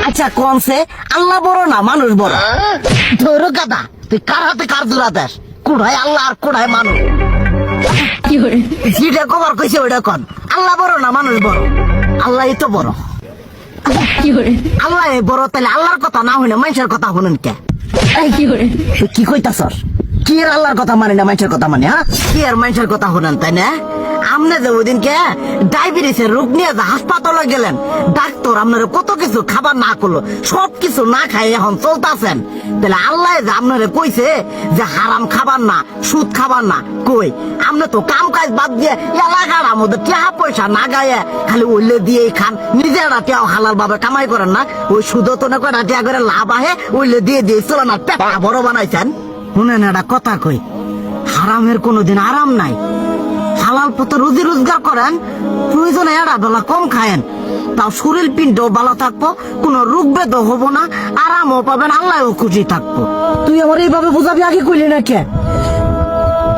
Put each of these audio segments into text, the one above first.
আচ্ছা কনসে আল্লাহ বড় না মানুষ বড়? ধরো গাদা, তুই কার হাতে কার জোড়া দেশ? কোড়ায় আল্লাহ আর কোড়ায় মানুষ। যেটা কবার কইছে ওইটা কন। আল্লাহ বড় না মানুষ বড়? আল্লাহই তো বড়। আল্লাহ বড়, তাহলে আল্লাহর কথা না হইলে মানুষের কথা শুনেন কে? তুই কি কইতাছস? কি এর আল্লাহর কথা মানে না মানুষের কথা মানে? হ্যাঁ, কি আর মানুষের কথা শুনেন তাই না? আমনে যে ওই দিনকে ডায়াবেটিসের রোগ নিয়ে যে হাসপাতালে গেলেন, ডাক্তার আপনার কত কিছু খাবার না করলো, সব কিছু না খাই এখন চলতেছেন। তাহলে আল্লাহ যে আপনারে কইছে যে হারাম খাবার না, সুদ খাবার না, কই আপনি তো কাম কাজ বাদ দিয়ে এলাকার মধ্যে টাকা পয়সা না গায়ে খালি ওইলে দিয়েই খান, নিজেরা টিয়াও হালাল ভাবে কামাই করেন না, ওই সুদও তো না করে টিয়া করে লাভ আহে ওইলে দিয়ে দিয়ে চলে না, পেটা বড় বানাইছেন। শুনেন একটা কথা কই, হারামের কোনোদিন আরাম নাই। হালাল পথে রুজি রোজগার করেন, প্রয়োজনে এরা বেলা কম খায়েন, তাও শরীর পিণ্ডও ভালো থাকবো, কোনো রোগ বেদও হবো না, আরামও পাবেন, আল্লাহও খুশি থাকবো। তুই আমার এইভাবে বুঝাবি আগে কইলি না কে?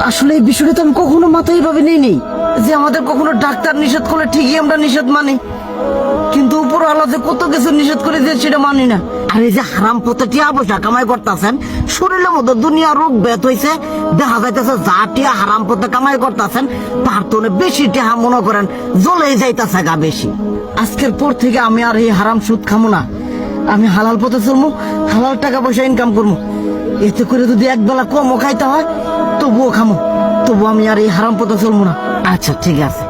আসলে এই বিষয়টা তো আমি কখনো মাথায় এইভাবে নেই যে আমাদের কখনো ডাক্তার নিষেধ করলে ঠিকই আমরা নিষেধ মানি, কিন্তু উপর আল্লাহ যে কত কিছু নিষেধ করে দিয়ে সেটা মানি না। আর এই যে হারাম পথে টিয়া পয়সা কামাই করতেছেন, শরীরের মধ্যে দুনিয়া রোগ ব্যাত হয়েছে, দেখা যাইতেছে যা টিয়া হারাম পথে কামাই করতেছেন তার তো বেশি টিয়া মনে করেন জ্বলেই যাইতেছে গা বেশি। আজকের পর থেকে আমি আর এই হারাম সুদ খামো না, আমি হালাল পথে চলবো, হালাল টাকা পয়সা ইনকাম করবো। এতে করে যদি একবেলা কমও খাইতে হয় তবুও খামো, তবু আমি আর এই হারাম পথে চলবো না। আচ্ছা ঠিক আছে।